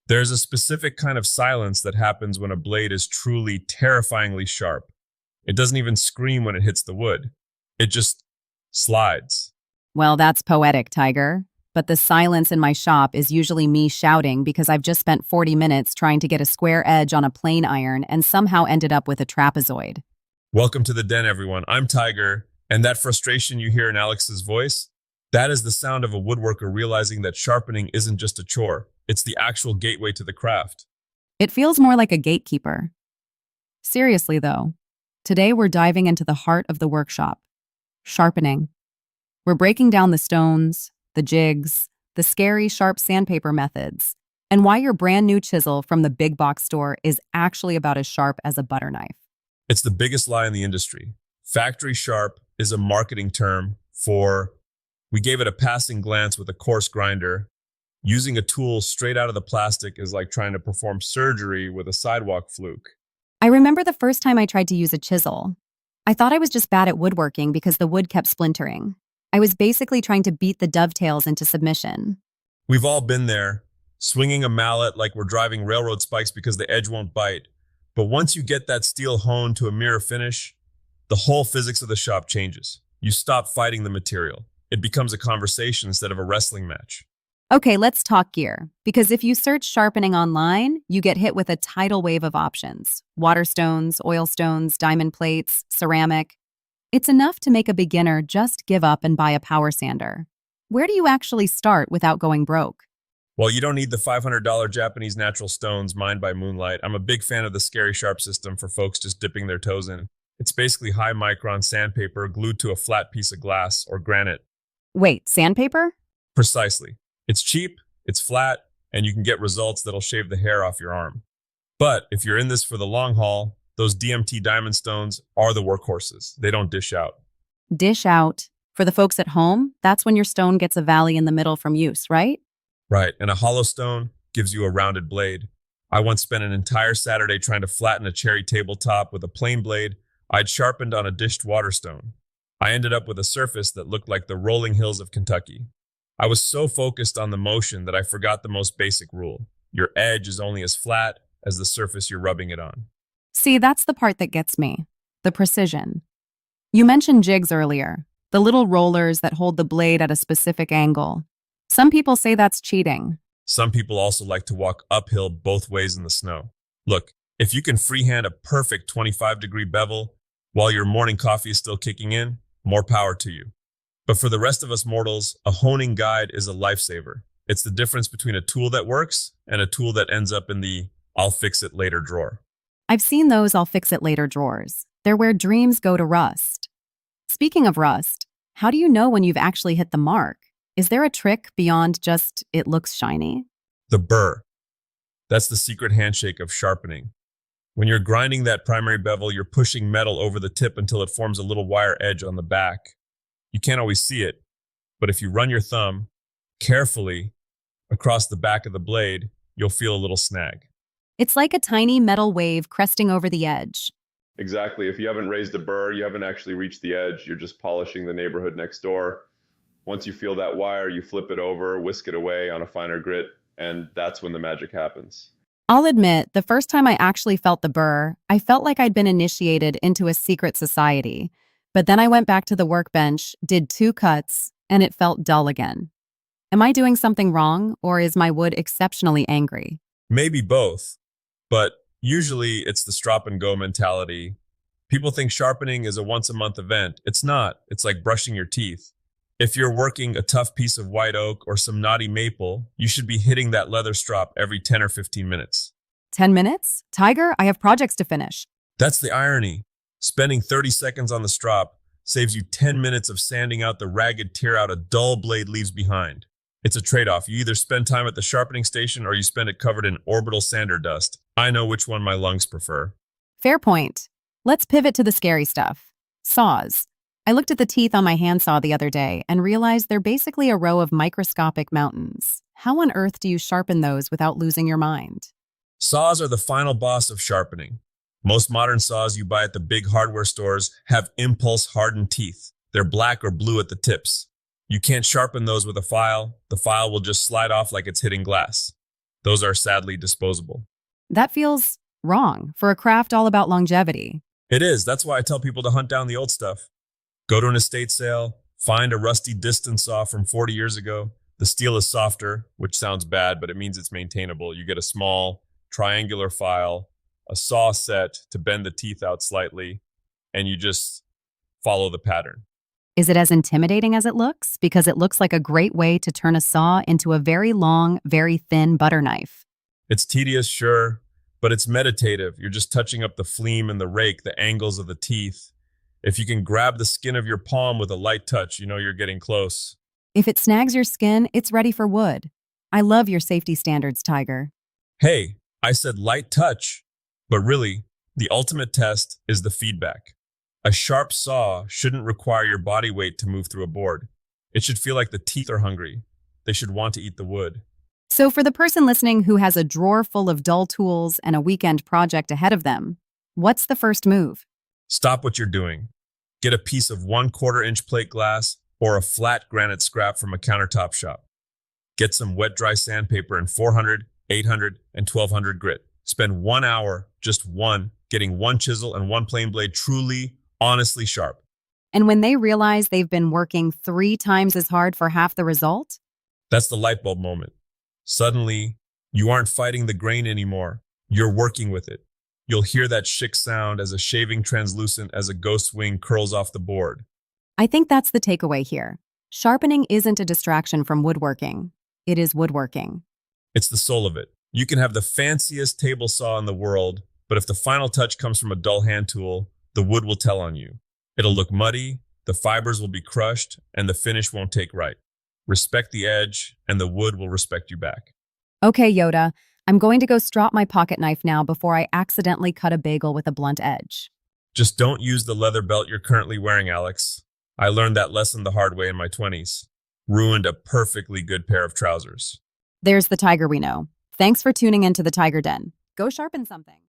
There's a specific kind of silence that happens when a blade is truly terrifyingly sharp. It doesn't even scream when it hits the wood. It just slides. Well, that's poetic, Tiger. But the silence in my shop is usually me shouting because I've just spent 40 minutes trying to get a square edge on a plane iron and somehow ended up with a trapezoid. Welcome to the den, everyone. I'm Tiger, and that frustration you hear in Alex's voice, that is the sound of a woodworker realizing that sharpening isn't just a chore. It's the actual gateway to the craft. It feels more like a gatekeeper. Seriously, though, today we're diving into the heart of the workshop, sharpening. We're breaking down the stones, the jigs, the scary sharp sandpaper methods, and why your brand new chisel from the big box store is actually about as sharp as a butter knife. It's the biggest lie in the industry. Factory sharp is a marketing term for we gave it a passing glance with a coarse grinder. Using a tool straight out of the plastic is like trying to perform surgery with a sidewalk fluke. I remember the first time I tried to use a chisel. I thought I was just bad at woodworking because the wood kept splintering. I was basically trying to beat the dovetails into submission. We've all been there, swinging a mallet like we're driving railroad spikes because the edge won't bite. But once you get that steel honed to a mirror finish, the whole physics of the shop changes. You stop fighting the material. It becomes a conversation instead of a wrestling match. Okay, let's talk gear. Because if you search sharpening online, you get hit with a tidal wave of options. Water stones, oil stones, diamond plates, ceramic. It's enough to make a beginner just give up and buy a power sander. Where do you actually start without going broke? Well, you don't need the $500 Japanese natural stones mined by moonlight. I'm a big fan of the Scary Sharp system for folks just dipping their toes in. It's basically high micron sandpaper glued to a flat piece of glass or granite. Wait, sandpaper? Precisely. It's cheap, it's flat, and you can get results that'll shave the hair off your arm. But if you're in this for the long haul, those DMT diamond stones are the workhorses. They don't dish out. Dish out. For the folks at home, that's when your stone gets a valley in the middle from use, right? Right, and a hollow stone gives you a rounded blade. I once spent an entire Saturday trying to flatten a cherry tabletop with a plain blade I'd sharpened on a dished water stone. I ended up with a surface that looked like the rolling hills of Kentucky. I was so focused on the motion that I forgot the most basic rule. Your edge is only as flat as the surface you're rubbing it on. See, that's the part that gets me. The precision. You mentioned jigs earlier, the little rollers that hold the blade at a specific angle. Some people say that's cheating. Some people also like to walk uphill both ways in the snow. Look, if you can freehand a perfect 25-degree bevel while your morning coffee is still kicking in, more power to you. But for the rest of us mortals, a honing guide is a lifesaver. It's the difference between a tool that works and a tool that ends up in the I'll fix it later drawer. I've seen those I'll fix it later drawers. They're where dreams go to rust. Speaking of rust, how do you know when you've actually hit the mark? Is there a trick beyond just it looks shiny? The burr. That's the secret handshake of sharpening. When you're grinding that primary bevel, you're pushing metal over the tip until it forms a little wire edge on the back. You can't always see it, but if you run your thumb carefully across the back of the blade, you'll feel a little snag. It's like a tiny metal wave cresting over the edge. Exactly. If you haven't raised a burr, you haven't actually reached the edge. You're just polishing the neighborhood next door. Once you feel that wire, you flip it over, whisk it away on a finer grit, and that's when the magic happens. I'll admit, the first time I actually felt the burr, I felt like I'd been initiated into a secret society. But then I went back to the workbench, did 2 cuts, and it felt dull again. Am I doing something wrong, or is my wood exceptionally angry? Maybe both, but usually it's the strop and go mentality. People think sharpening is a once-a-month event. It's not. It's like brushing your teeth. If you're working a tough piece of white oak or some knotty maple, you should be hitting that leather strop every 10 or 15 minutes. 10 minutes? Tiger, I have projects to finish. That's the irony. Spending 30 seconds on the strop saves you 10 minutes of sanding out the ragged tear out a dull blade leaves behind. It's a trade-off. You either spend time at the sharpening station or you spend it covered in orbital sander dust. I know which one my lungs prefer. Fair point. Let's pivot to the scary stuff. Saws. I looked at the teeth on my handsaw the other day and realized they're basically a row of microscopic mountains. How on earth do you sharpen those without losing your mind? Saws are the final boss of sharpening. Most modern saws you buy at the big hardware stores have impulse-hardened teeth. They're black or blue at the tips. You can't sharpen those with a file. The file will just slide off like it's hitting glass. Those are sadly disposable. That feels wrong for a craft all about longevity. It is. That's why I tell people to hunt down the old stuff. Go to an estate sale, find a rusty distance saw from 40 years ago. The steel is softer, which sounds bad, but it means it's maintainable. You get a small triangular file, a saw set to bend the teeth out slightly, and you just follow the pattern. Is it as intimidating as it looks? Because it looks like a great way to turn a saw into a very long, very thin butter knife. It's tedious, sure, but it's meditative. You're just touching up the fleam and the rake, the angles of the teeth. If you can grab the skin of your palm with a light touch, you know you're getting close. If it snags your skin, it's ready for wood. I love your safety standards, Tiger. Hey, I said light touch, but really, the ultimate test is the feedback. A sharp saw shouldn't require your body weight to move through a board. It should feel like the teeth are hungry. They should want to eat the wood. So for the person listening who has a drawer full of dull tools and a weekend project ahead of them, what's the first move? Stop what you're doing. Get a piece of 1/4-inch plate glass or a flat granite scrap from a countertop shop. Get some wet dry sandpaper in 400, 800, and 1200 grit. Spend 1 hour, just one, getting one chisel and one plane blade truly, honestly sharp. And when they realize they've been working 3 times as hard for half the result? That's the light bulb moment. Suddenly, you aren't fighting the grain anymore. You're working with it. You'll hear that shick sound as a shaving translucent as a ghost wing curls off the board. I think that's the takeaway here. Sharpening isn't a distraction from woodworking. It is woodworking. It's the soul of it. You can have the fanciest table saw in the world, but if the final touch comes from a dull hand tool, the wood will tell on you. It'll look muddy, the fibers will be crushed, and the finish won't take right. Respect the edge, and the wood will respect you back. Okay, Yoda, I'm going to go strop my pocket knife now before I accidentally cut a bagel with a blunt edge. Just don't use the leather belt you're currently wearing, Alex. I learned that lesson the hard way in my 20s. Ruined a perfectly good pair of trousers. There's the tiger we know. Thanks for tuning into the Tiger Den. Go sharpen something.